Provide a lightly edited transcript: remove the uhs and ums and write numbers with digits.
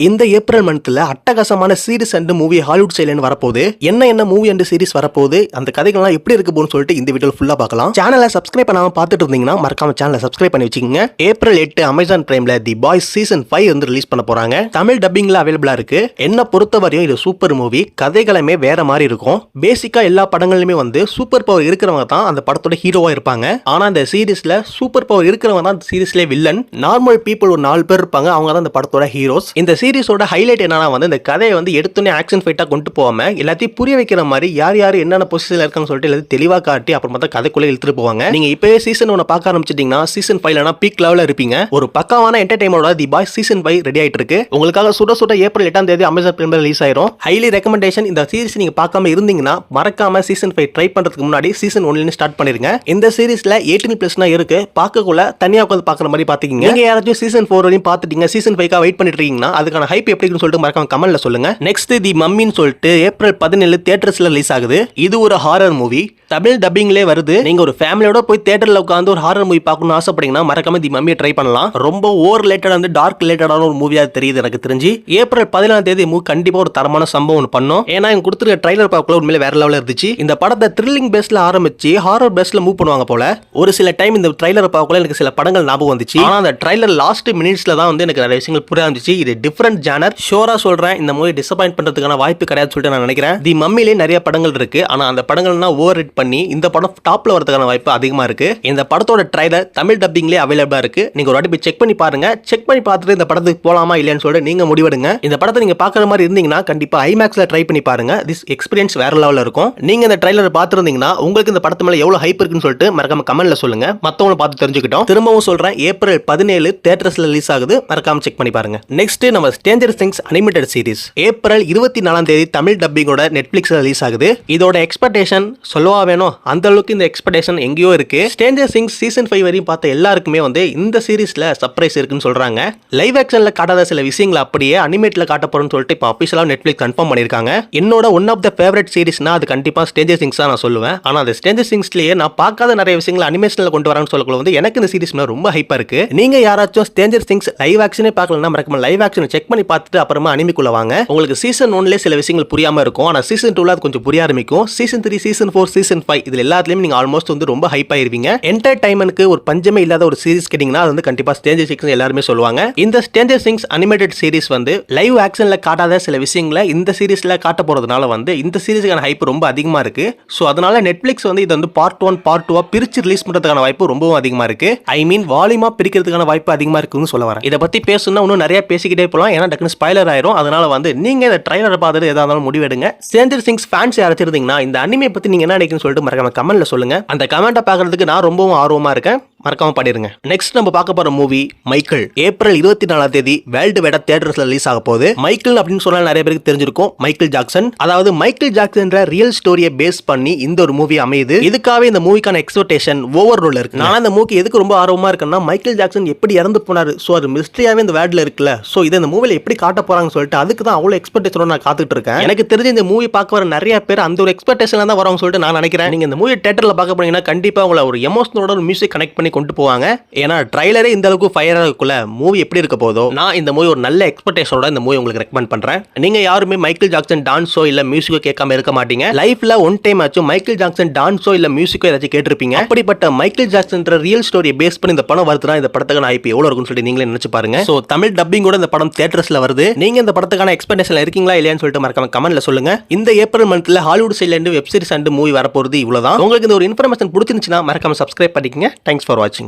இந்த ஏப்ரல் மந்த்ல அட்டகாசமான சீரிஸ் அண்ட் மூவி ஹாலிவுட் சைட்ல வரப்போகுது. என்ன மூவி அண்ட் சீரிஸ் வரப்போகுது, அந்த கதைகள்லாம் எப்படி இருக்கு போன்னு சொல்லிட்டு இந்த வீடியோ ஃபுல்லா பார்க்கலாம். சேனலை சப்ஸ்கிரைப் பண்ணாம பார்த்துட்டு இருந்தீங்கன்னா மறக்காம சேனலை சப்ஸ்கிரைப் பண்ணி வச்சுக்கோங்க. ஏப்ரல் 8 அமேசான் பிரைம்ல தி பாய்ஸ் சீசன் 5 வந்து ரிலீஸ் பண்ண போறாங்க. தமிழ் டப்பிங்ல அவைலபிளா இருக்கு. என்ன பொறுத்தவரையும் இது சூப்பர் மூவி. கதைகளுமே வேற மாதிரி இருக்கும். பேசிக்கா எல்லா படங்களிலுமே வந்து சூப்பர் பவர் இருக்கிறவங்க தான் அந்த படத்தோட ஹீரோவா இருப்பாங்க. ஆனா இந்த சீரிஸ்ல சூப்பர் பவர் இருக்கிறவங்க தான் சீரிஸ்ல வில்லன். நார்மல் பீப்புள் ஒரு 4 பேர் இருப்பாங்க, அவங்க தான் இந்த படத்தோட ஹீரோஸ். இந்த சீரிஸோட ஹைலைட் என்னன்னா வந்து இந்த கதையை வந்து எடுத்துனே ஆக்ஷன் ஃபைட்டா கொண்டு போகாம எல்லாத்தையும் புரிய வைக்கிற மாதிரி யார் யார் என்னென்ன பொசிஷன்ல இருக்காங்கன்னு சொல்லிட்டு எல்லாத்தையும் தெளிவா காட்டி அப்புறமா தான் கதைக்குள்ள இழுத்துட்டு போவாங்க. நீங்க இப்பவே சீசன் 1 பார்க்க ஆரம்பிச்சிட்டீங்கன்னா சீசன் 5 பீக் லெவல்ல இருப்பீங்க. ஒரு பக்காவான என்டர்டைன்மெண்டோட தி பாய்ஸ் சீசன் 5 ரெடி ஆயிட்டு இருக்கு. உங்களுக்காக சுட சுட ஏப்ரல் 8 தேதி அமேசான் பிரைம்ல ரிலீஸ் ஆயிரும். Highly recommendation. இந்த சீரிஸ் நீங்க பார்க்காம இருந்தீங்கன்னா மறக்காம சீசன் 5 ட்ரை பண்றதுக்கு முன்னாடி சீசன் 1 ஸ்டார்ட் பண்ணிருங்க. இந்த சீரிஸ்ல 18+ இருக்கு. பார்க்கக்குள்ள தனியா உட்கார்ந்து பார்க்குற மாதிரி பாத்தீங்க. நீங்க யாராச்சும் சீசன் 4 வரையும் பார்த்துட்டீங்க, சீசன் 5 வெயிட் பண்ணிட்டு இருக்கீங்கன்னா அதுக்கான ஹைப் எப்படி இருக்குன்னு சொல்லிட்டு மறக்காம கமெண்ட்ல சொல்லுங்க. நெக்ஸ்ட் தி மம்மின்னு சொல்லிட்டு ஏப்ரல் 17 தியேட்டர்ஸ்ல ரிலீஸ் ஆகுது. இது ஒரு ஹாரர் மூவி. தமிழ் டப்பிங்லே வருது. நீங்க ஒரு ஃபேமிலியோட போய் தியேட்டர்ல உட்கார்ந்து ஒரு ஹாரர் மூவி பார்க்கணும்னு ஆசைப்பட்டீங்கன்னா மறக்காம தி மம்மியை ட்ரை பண்ணலாம். ரொம்ப ஓவர் ரிலேட்டட் வந்து டார்க் ரிலேட்டடான ஒரு மூவியா தெரியுது எனக்கு தெரிஞ்சு. ஏப்ரல் 17 தேதி மூவி கண்டிப்பா ஒரு தரமான சம்பவம் ஒன்று பண்ணும். ஏன்னா இங்க கொடுத்துருக்க ட்ரைலர் பார்க்கல உண்மையிலே வேற லெவல்ல இருந்துச்சு. இந்த படத்தை த்ரில்லிங் பேஸ்ல ஆரம்பிச்சு ஹாரர் பேஸ்ல மூவ் பண்ணுவாங்க போல. ஒரு சில டைம் இந்த ட்ரைலர் பார்க்கல எனக்கு சில படங்கள் ஞாபகம் வந்துச்சு. ஆனா அந்த ட்ரைலர் லாஸ்ட் மினிட்ஸ்ல தான் வந்து எனக்கு நிறைய விஷயங்கள் புரிய ஆரம்பிச்சு. இது டிஃபரெண்ட் ஜானர். ஷோரா சொல்றேன், இந்த மூவி டிசப்பாயிண்ட் பண்றதுக்கான வாய்ப்பு கிடையாது சொல்லிட்டு நான் நினைக்கிறேன். தி மம்மிலே நிறைய படங்கள் இருக்கு. ஆனா அந்த படங்கள்லாம் ஓவர் ரேட் பண்ணி இந்த படம் டாப்ல வரதுக்கான வாய்ப்பு அதிகமா இருக்கு. இந்த படத்தோட ட்ரைலர் தமிழ் டப்பிங்லேயே அவைலபிளா இருக்கு. நீங்க ஒரு வாட்டி போய் செக் பண்ணி பாருங்க. செக் பண்ணி பார்த்துட்டு இந்த படத்துக்கு போலாமா இல்லையான்னு சொல்லிட்டு நீங்க முடிவெடுங்க. இந்த படத்தை நீங்க பாக்குற மாதிரி இருந்தீங்கன்னா கண்டிப்பா ஐமேக்ஸ்ல ட்ரை பண்ணி பாருங்க. திஸ் எக்ஸ்பீரியன்ஸ் வேற லெவல்ல இருக்கும். நீங்க இந்த ட்ரைலர் பார்த்துருந்தீங்கன்னா உங்களுக்கு இந்த படத்து மேல எவ்வளவு ஹைப் இருக்குன்னு சொல்லிட்டு மறக்காம கமெண்ட்ல சொல்லுங்க. மத்தவங்க பார்த்து தெரிஞ்சுக்கிட்டோம். திரும்பவும் சொல்றேன், ஏப்ரல் 17 தியேட்டர்ஸ்ல ரிலீஸ் ஆகுது. மறக்காம செக் பண்ணி பாருங்க. நெக்ஸ்ட் நம்ம Stranger things animated series April 24 தேதி தமிழ் டப்பிங்கோட நெட்ஃபிளிக்ஸ்ல ரிலீஸ் ஆகுது. இதோட எக்ஸ்பெக்டேஷன் சொல்லவா வேணும், அந்த அளவுக்கு இந்த எக்ஸ்பெக்டேஷன் எங்கேயோ இருக்கு. ஸ்ட்ரேஞ்சர் திங்ஸ் சீசன் 5 வரையும் பார்த்த எல்லாருக்குமே வந்து இந்த சீரிஸ்ல சர்ப்ரைஸ் இருக்குன்னு சொல்றாங்க. லைவ் ஆக்ஷன்ல காட்டாத சில விஷயங்களை அப்படியே அனிமேட்ல காட்ட போறோம்னு சொல்லிட்டு இப்போ அபிஷியலா நெட்ஃபிளிக்ஸ் கன்ஃபார்ம் பண்ணிருக்காங்க. என்னோட ஒன் ஆஃப் த ஃபேவரட் சீரிஸ்னா அது கண்டிப்பா ஸ்ட்ரேஞ்சர் திங்ஸ் தான் நான் சொல்லுவேன். ஆனா அந்த ஸ்ட்ரேஞ்சர் திங்ஸ்லயே நான் பார்க்காத நிறைய விஷயங்களை அனிமேஷன்ல கொண்டு வரான்னு சொல்லக்குள்ள வந்து எனக்கு இந்த சீரிஸ் ரொம்ப ஹைப்பா இருக்கு. நீங்க யாராச்சும் ஸ்ட்ரேஞ்சர் திங்ஸ் லைவ் ஆக்ஷனே பார்க்கலன்னா மறக்காம லைவ் ஆக்ஷன் செக் பண்ணி பார்த்துட்டு அப்புறமா அனிமிக்குள்ள வாங்க. உங்களுக்கு சீசன் 1 சில விஷயங்கள் புரியாம இருக்கும். ஆனா சீசன் 2 அது கொஞ்சம் புரிய ஆரம்பிக்கும். சீசன் 3, சீசன் 4, சீசன் 5 இதுல எல்லாத்துலயும் நீங்க ஆல்மோஸ்ட் வந்து ரொம்ப ஹைப் ஆயிருவீங்க. என்டர்டைன்மென்ட்க்கு ஒரு பஞ்சமே இல்லாத ஒரு சீரிஸ் கேட்டிங்கன்னா அது வந்து கண்டிப்பா ஸ்ட்ரேஞ்சர் திங்ஸ் எல்லாரும் சொல்லுவாங்க. இந்த ஸ்ட்ரேஞ்சர் திங்ஸ் அனிமேட்டட் சீரிஸ் வந்து லைவ் ஆக்ஷன்ல காட்டாத சில விஷயங்களை இந்த சீரிஸ்ல காட்ட போறதுனால வந்து இந்த சீரிஸ்க்கான ஹைப் ரொம்ப அதிகமா இருக்கு. சோ அதனால நெட்ஃபிளிக்ஸ் வந்து இது வந்து பார்ட் 1 பார்ட் 2 பிரிச்சு ரிலீஸ் பண்றதுக்கான வாய்ப்பு ரொம்பவும் அதிகமா இருக்கு. ஐ மீன் வால்யூமா பிரிக்கிறதுக்கான வாய்ப்பு அதிகமா இருக்குன்னு சொல்ல வரேன். இத பத்தி பேசணும்னா இன்னும் நிறைய பேசிக்கிட்டே போலாம். ஏன்னா டக்குனு ஸ்பாயிலர் ஆயிரும். அதனால வந்து நீங்க இந்த ட்ரைலரை பார்த்துட்டு எதா இருந்தாலும் முடிவெடுங்க. ஸ்ட்ரேஞ்சர் திங்ஸ் ஃபேன்ஸ் யாராச்சும் இருந்தீங்கன்னா இந்த அனிமே பத்தி நீங்க என்ன நினைக்கிறீங்கன்னு சொல்லிட்டு மறக்காம கமெண்ட்ல சொல்லுங்க. அந்த கமெண்ட்டை பார்க்கறதுக்கு நான் ரொம்பவும் ஆர்வமா இருக்கேன். மறக்காம பண்ணிருங்க. நெக்ஸ்ட் நம்ம பார்க்க போற மூவி மைக்கேல். ஏப்ரல் 24 தேதி வேர்ல்டு வைடா தியேட்டர்ஸ்ல ரிலீஸ் ஆக போகுது. மைக்கேல் அப்படின்னு சொன்னா நிறைய பேருக்கு தெரிஞ்சிருக்கும். மைக்கேல் ஜாக்சன், அதாவது மைக்கேல் ஜாக்சன் ரியல் ஸ்டோரியை பேஸ் பண்ணி இந்த ஒரு மூவி அமையுது. இதுக்காகவே இந்த மூவிக்கான எக்ஸ்பெக்டேஷன் ஓவர்லோல இருக்கு. நான் இந்த மூவிக்கு எதுக்கு ரொம்ப ஆர்வமா இருக்கேன்னா மைக்கேல் ஜாக்சன் எப்படி இறந்து போனாரு, சோ அது மிஸ்டரியாவே இந்த வேர்ல்ட்ல இருக்குல்ல, சோ இதை இந்த மூவில எப்படி காட்ட போறாங்கன்னு சொல்லிட்டு அதுக்கு தான் அவ்வளவு எக்ஸ்பெக்டேஷனோட நான் காத்துட்டு இருக்கேன். எனக்கு தெரிஞ்ச இந்த மூவி பார்க்க வர நிறைய பேர் அந்த ஒரு எக்ஸ்பெக்டேஷன்ல தான் வராங்க சொல்லிட்டு நான் நினைக்கிறேன். நீங்க இந்த மூவி தியேட்டர்ல பார்க்க போனீங்கன்னா கண்டிப்பா உங்களை ஒரு எமோஷனோட ஒரு மியூசிக் கனெக்ட் பண்ணி கொண்டு போவாங்க. ஏன்னா ட்ரைலரே இந்த அளவுக்கு ஃபயரா இருக்குள்ள மூவி எப்படி இருக்க போதோ நான் இந்த மூவி ஒரு நல்ல எக்ஸ்பெக்டேஷனோட இந்த மூவி உங்களுக்கு ரெக்கமெண்ட் பண்றேன். நீங்க யாருமே மைக்கேல் ஜாக்சன் டான்ஸோ இல்ல மியூசிக்கோ கேட்காம இருக்க மாட்டீங்க. லைஃப்ல ஒன் டைம் ஆச்சும் மைக்கேல் ஜாக்சன் டான்ஸோ இல்ல மியூசிக்கோ ஏதாச்சும் கேட்டிருப்பீங்க. அப்படிப்பட்ட மைக்கேல் ஜாக்சன் ரியல் ஸ்டோரியை பேஸ் பண்ணி இந்த படம் வருதுன்னா இந்த படத்துக்கான ஹைப் எவ்வளவு இருக்குன்னு சொல்லி நீங்களே நினைச்சு பாருங்க. சோ தமிழ் டப்பிங்கோட இந்த படம் தியேட்டர்ஸ்ல வருது. நீங்க இந்த படத்துக்கான எக்ஸ்பெக்டேஷன்ல இருக்கீங்களா இல்லையான்னு சொல்லிட்டு மறக்காம கமெண்ட்ல சொல்லுங்க. இந்த ஏப்ரல் மந்த்ல ஹாலிவுட் சைட்ல இருந்து வெப் சீரிஸ் அண்ட் மூவி வரப்போறது இவ்வளவுதான். உங்களுக்கு இந்த ஒரு இன்ஃபர்மேஷன் பிடிச்சிருந்துச்சுன்னா மறக்காம சப்ஸ்கிரைப் பண்ணிக்கங்க. தேங்க்ஸ் ஃபார் வாட்சிங்.